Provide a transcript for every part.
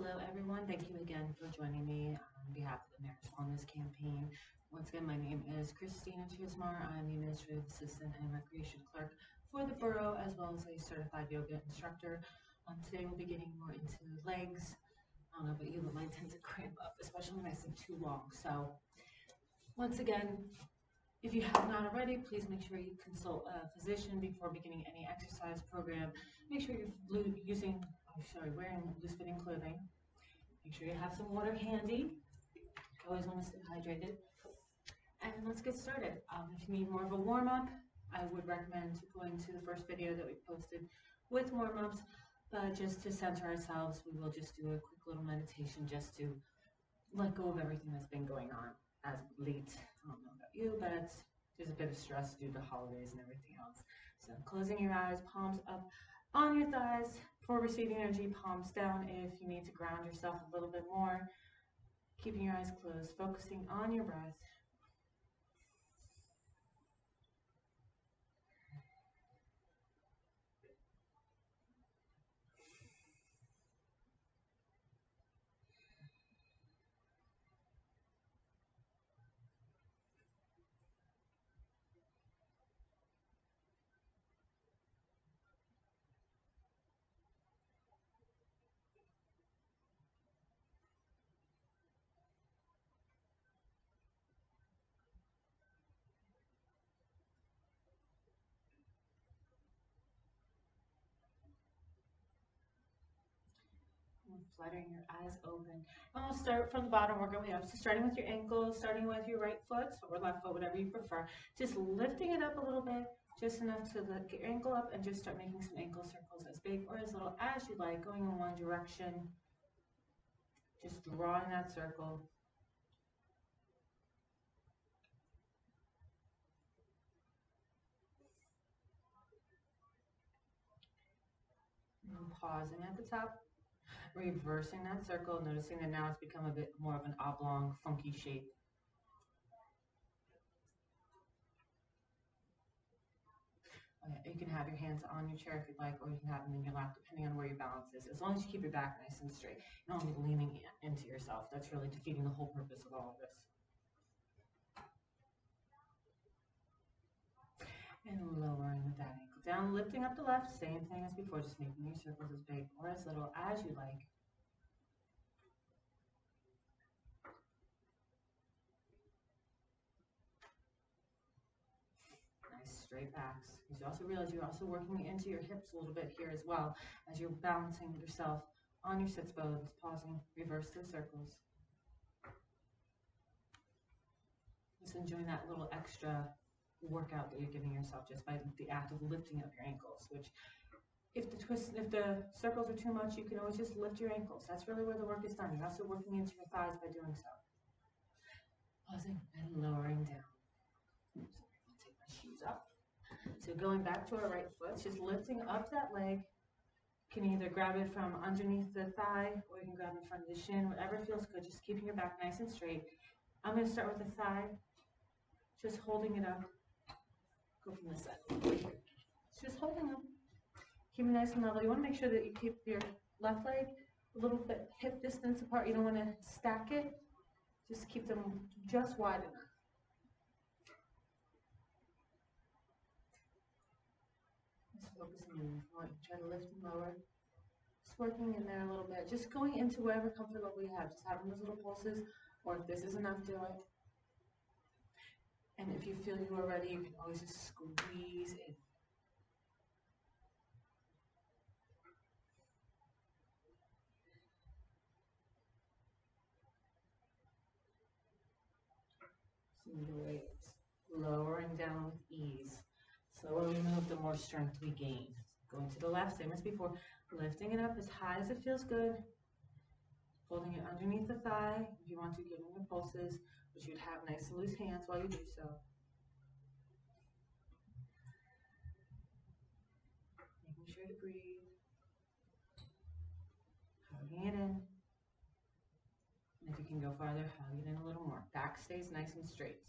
Hello everyone, thank you again for joining me on behalf of the Mayor's Wellness Campaign. Once again, my name is Christina Chismar. I'm the Administrative Assistant and Recreation Clerk for the Borough, as well as a Certified Yoga Instructor. Today we'll be getting more into legs. I don't know about you, but mine tend to cramp up, especially when I sit too long. So once again, if you have not already, please make sure you consult a physician before beginning any exercise program. Make sure you're wearing loose-fitting clothing. Make sure you have some water handy. You always want to stay hydrated. And let's get started. If you need more of a warm-up, I would recommend going to the first video that we posted with warm-ups. But just to center ourselves, we will just do a quick little meditation just to let go of everything that's been going on as of late. I don't know about you, but there's a bit of stress due to holidays and everything else. So closing your eyes, palms up on your thighs for receiving energy, palms down if you need to ground yourself a little bit more. Keeping your eyes closed, focusing on your breath. Fluttering your eyes open. And we'll start from the bottom, work our way up. So starting with your ankles, starting with your right foot or left foot, whatever you prefer. Just lifting it up a little bit, just enough to get your ankle up and just start making some ankle circles as big or as little as you like, going in one direction. Just drawing that circle. And pausing at the top. Reversing that circle, noticing that now it's become a bit more of an oblong, funky shape. You can have your hands on your chair if you'd like, or you can have them in your lap, depending on where your balance is. As long as you keep your back nice and straight, and only leaning into yourself. That's really defeating the whole purpose of all of this. And lowering with that ankle down, lifting up the left, same thing as before, just making your circles as big or as little as you like. Nice straight backs. You also realize you're also working into your hips a little bit here as well as you're balancing yourself on your sits bones, pausing, reverse those circles. Just enjoying that little extra workout that you're giving yourself just by the act of lifting up your ankles, which if the circles are too much, you can always just lift your ankles. That's really where the work is done. You're also working into your thighs by doing so. Pausing and lowering down. Sorry, I'll take my shoes off. So going back to our right foot, just lifting up that leg. You can either grab it from underneath the thigh or you can grab it in front of the shin, whatever feels good, just keeping your back nice and straight. I'm going to start with the thigh, just holding it up. Go from this side. Just holding up. Keep it nice and level. You want to make sure that you keep your left leg a little bit hip distance apart. You don't want to stack it. Just keep them just wide enough. Just focusing on the point. Try to lift and lower. Just working in there a little bit. Just going into whatever comfort level you have. Just having those little pulses. Or if this is enough, do it. And if you feel you are ready, you can always just squeeze in. Great. Lowering down with ease. Slower we move, the more strength we gain. Going to the left, same as before. Lifting it up as high as it feels good. Holding it underneath the thigh. If you want to, give them your pulses, but you'd have nice and loose hands while you do so. Making sure to breathe. Hugging it in. And if you can go farther, hug it in a little more. Back stays nice and straight.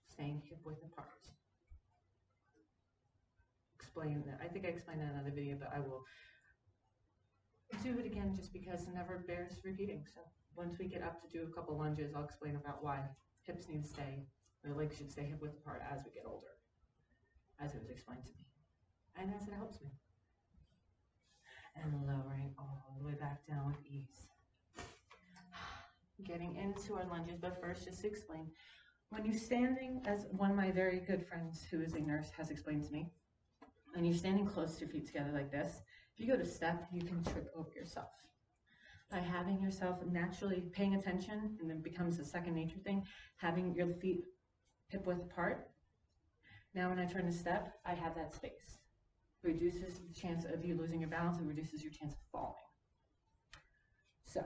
Staying hip width apart. Explain that. I think I explained that in another video, but I will Do it again just because it never bears repeating. So once we get up to do a couple lunges, I'll explain about why hips need to stay, or legs should stay hip width apart as we get older, as it was explained to me. And as it helps me. And lowering all the way back down with ease. Getting into our lunges, but first just to explain. When you're standing, as one of my very good friends who is a nurse has explained to me, when you're standing close to your feet together like this, if you go to step, you can trip over yourself. By having yourself naturally paying attention, and then becomes a second nature thing, having your feet hip width apart. Now when I turn to step, I have that space. Reduces the chance of you losing your balance and reduces your chance of falling. So,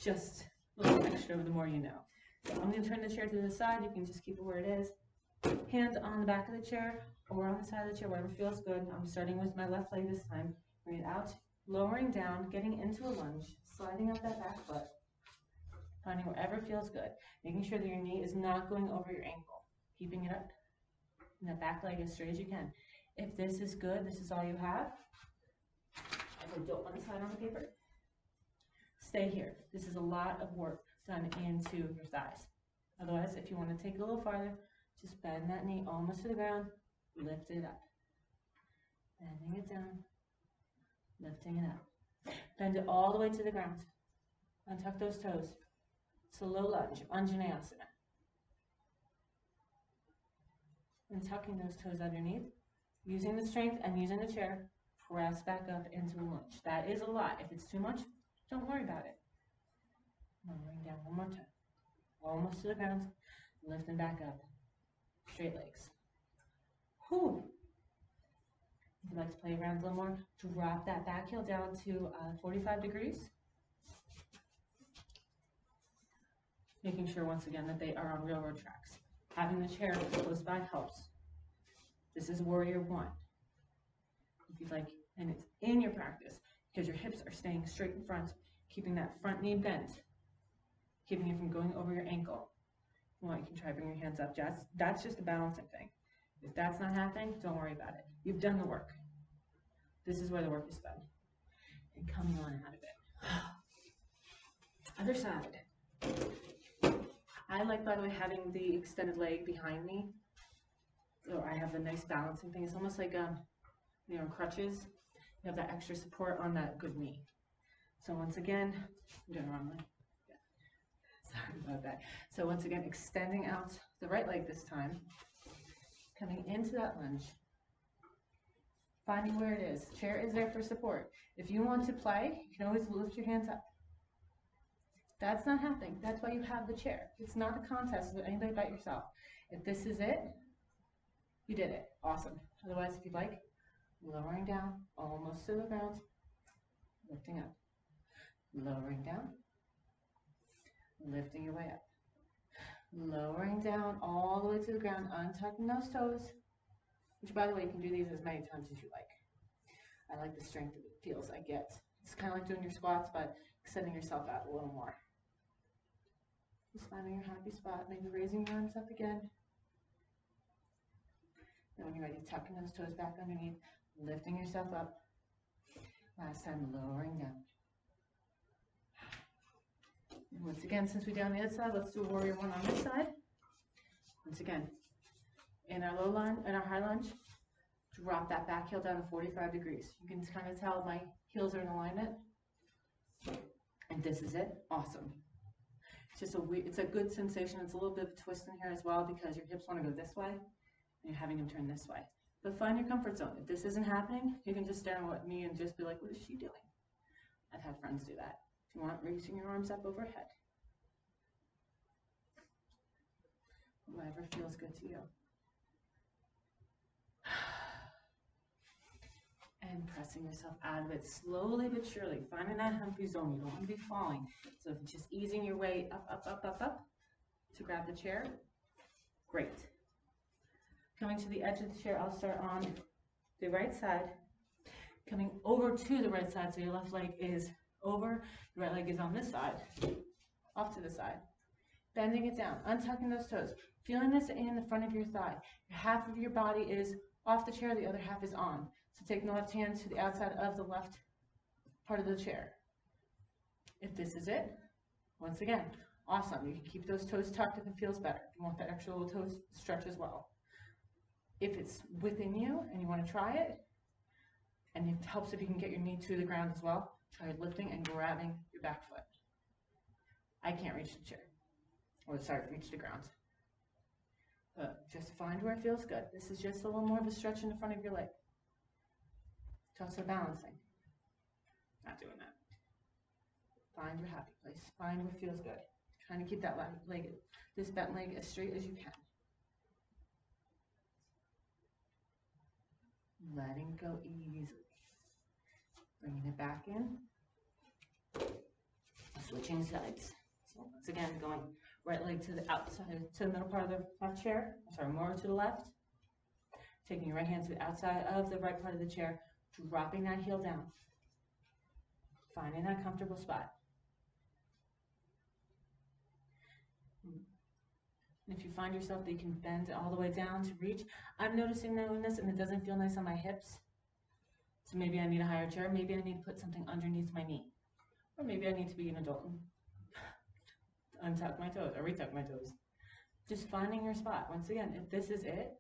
just a little extra the more you know. So I'm going to turn the chair to the side. You can just keep it where it is. Hands on the back of the chair or on the side of the chair, whatever feels good. I'm starting with my left leg this time. Bring it out, lowering down, getting into a lunge, sliding up that back foot, finding wherever feels good. Making sure that your knee is not going over your ankle. Keeping it up. And that back leg as straight as you can. If this is good, this is all you have. I don't want to slide on the paper. Stay here. This is a lot of work done into your thighs. Otherwise, if you want to take it a little farther, just bend that knee almost to the ground, lift it up. Bending it down, lifting it up. Bend it all the way to the ground. Untuck those toes. It's a low lunge, Anjaneyasana. And tucking those toes underneath, using the strength and using the chair, press back up into a lunge. That is a lot. If it's too much, don't worry about it. Lowering down one more time. Almost to the ground, lifting back up. Straight legs. Whew. If you'd like to play around a little more, drop that back heel down to 45 degrees. Making sure once again that they are on railroad tracks. Having the chair close by helps. This is warrior one. If you'd like, and it's in your practice because your hips are staying straight in front, keeping that front knee bent, keeping it from going over your ankle. If you want, you can try bring your hands up. That's just a balancing thing. If that's not happening, don't worry about it. You've done the work. This is where the work is done. And coming on out of it. Other side. I like, by the way, having the extended leg behind me. So I have the nice balancing thing. It's almost like, crutches. You have that extra support on that good knee. So once again, I'm doing it wrong way. Yeah. Sorry about that. So once again, extending out the right leg this time. Coming into that lunge. Finding where it is. Chair is there for support. If you want to play, you can always lift your hands up. That's not happening. That's why you have the chair. It's not a contest with anybody but yourself. If this is it, you did it. Awesome. Otherwise, if you'd like, lowering down, almost to the ground, lifting up. Lowering down, lifting your way up. Lowering down all the way to the ground, untucking those toes, which, by the way, you can do these as many times as you like. I like the strength that it feels I get. It's kind of like doing your squats, but extending yourself out a little more. Just finding your happy spot, maybe raising your arms up again. And when you're ready, tucking those toes back underneath, lifting yourself up. Last time, lowering down. And once again, since we're down the other side, let's do a warrior one on this side. Once again, in our low lunge, in our high lunge, drop that back heel down to 45 degrees. You can kind of tell my heels are in alignment. And this is it. Awesome. It's just it's a good sensation. It's a little bit of a twist in here as well because your hips want to go this way and you're having them turn this way. But find your comfort zone. If this isn't happening, you can just stare at me and just be like, what is she doing? I've had friends do that. If you want, raising your arms up overhead. Whatever feels good to you. And pressing yourself out of it slowly but surely. Finding that comfy zone. You don't want to be falling. So just easing your way up, up, up, up, up to grab the chair. Great. Coming to the edge of the chair, I'll start on the right side. Coming over to the right side, so your left leg is over, your right leg is on this side, off to the side. Bending it down, untucking those toes, feeling this in the front of your thigh. Half of your body is off the chair, the other half is on. So taking the left hand to the outside of the left part of the chair. If this is it, once again, awesome. You can keep those toes tucked if it feels better. You want that extra little toes stretch as well. If it's within you and you want to try it, and it helps if you can get your knee to the ground as well, try lifting and grabbing your back foot. I can't reach the chair, or sorry, reach the ground. But just find where it feels good. This is just a little more of a stretch in the front of your leg. It's also balancing. Not doing that. Find your happy place. Find what feels good. Trying to keep that leg, this bent leg as straight as you can. Letting go easily. Bringing it back in. Switching sides. So once again, going right leg to the outside, to the middle part of the left chair. Sorry, more to the left. Taking your right hand to the outside of the right part of the chair. Dropping that heel down. Finding that comfortable spot. And if you find yourself that you can bend all the way down to reach, I'm noticing doing this and it doesn't feel nice on my hips. So maybe I need a higher chair. Maybe I need to put something underneath my knee. Or maybe I need to be an adult and untuck my toes or retuck my toes. Just finding your spot. Once again, if this is it,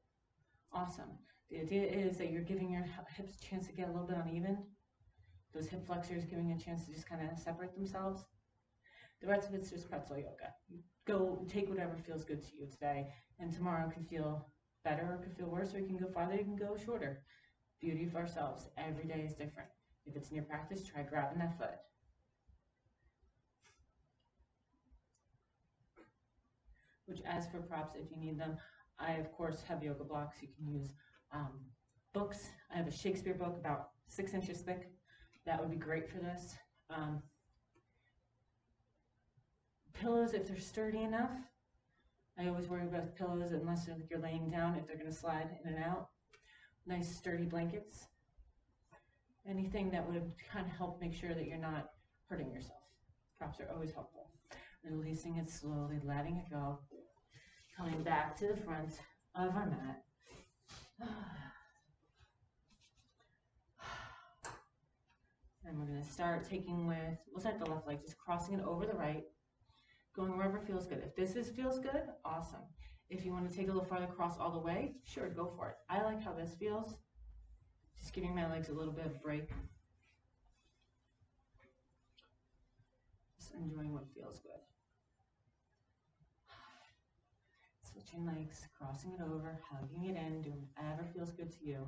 awesome. The idea is that you're giving your hips a chance to get a little bit uneven. Those hip flexors giving a chance to just kind of separate themselves. The rest of it's just pretzel yoga. Go take whatever feels good to you today, and tomorrow can feel better or could feel worse, or you can go farther, you can go shorter. Beauty of ourselves. Every day is different. If it's in your practice, try grabbing that foot. Which, as for props, if you need them, I of course have yoga blocks. You can use books. I have a Shakespeare book about 6 inches thick. That would be great for this. Pillows, if they're sturdy enough. I always worry about pillows unless you're laying down, if they're going to slide in and out. Nice sturdy blankets. Anything that would kind of help make sure that you're not hurting yourself. Props are always helpful. Releasing it slowly, letting it go. Coming back to the front of our mat. And we're going to start taking we'll start the left leg, just crossing it over the right. Going wherever feels good. If this feels good, awesome. If you want to take a little farther across all the way, sure, go for it. I like how this feels. Just giving my legs a little bit of a break. Just enjoying what feels good. Switching legs, crossing it over, hugging it in, doing whatever feels good to you.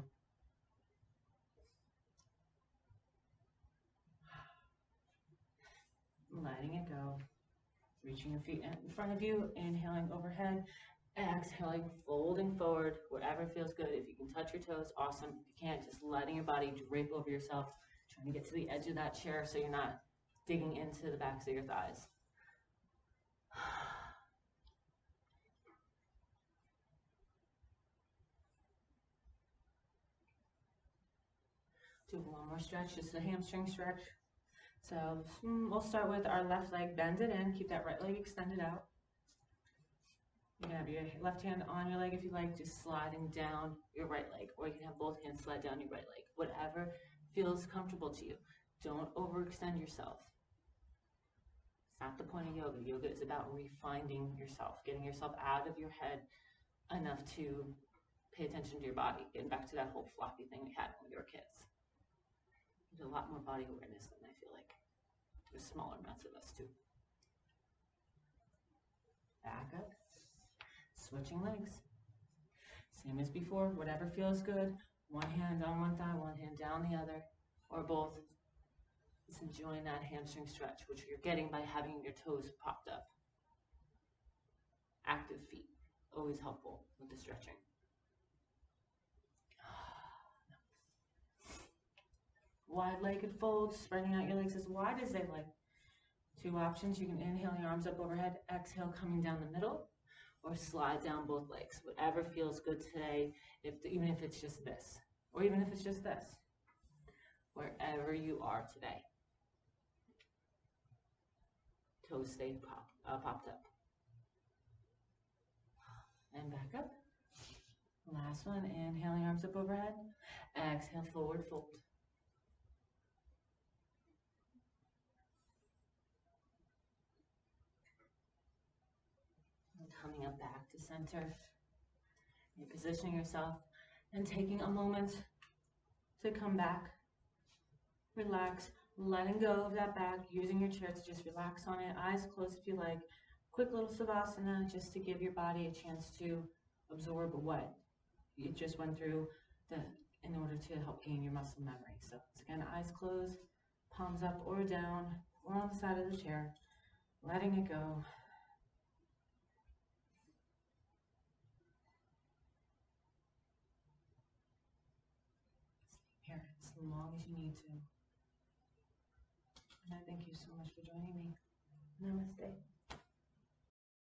Letting it go. Reaching your feet in front of you, inhaling overhead, exhaling, folding forward, whatever feels good. If you can touch your toes, awesome. If you can't, just letting your body drape over yourself, trying to get to the edge of that chair so you're not digging into the backs of your thighs. Do one more stretch, just a hamstring stretch. So we'll start with our left leg, bend it in, keep that right leg extended out. You can have your left hand on your leg if you like, just sliding down your right leg, or you can have both hands slide down your right leg, whatever feels comfortable to you. Don't overextend yourself. It's not the point of yoga. Yoga is about refining yourself, getting yourself out of your head enough to pay attention to your body, getting back to that whole floppy thing we had when we were kids. There's a lot more body awareness than I feel like. There's smaller amounts of us too. Back up. Switching legs. Same as before, whatever feels good. One hand on one thigh, one hand down the other, or both. Just enjoying that hamstring stretch, which you're getting by having your toes popped up. Active feet, always helpful with the stretching. Wide-legged folds, spreading out your legs as wide as they like. Two options, you can inhale your arms up overhead, exhale coming down the middle, or slide down both legs. Whatever feels good today, even if it's just this, or even if it's just this. Wherever you are today. Toes stay popped up. And back up. Last one, inhaling arms up overhead, exhale forward fold. coming up back to center. You're positioning yourself and taking a moment to come back. Relax, letting go of that back, using your chair to just relax on it. Eyes closed if you like. Quick little savasana just to give your body a chance to absorb what you just went through in order to help gain your muscle memory. So again, eyes closed, palms up or down or on the side of the chair, letting it go. Here, as long as you need to. And I thank you so much for joining me. Namaste.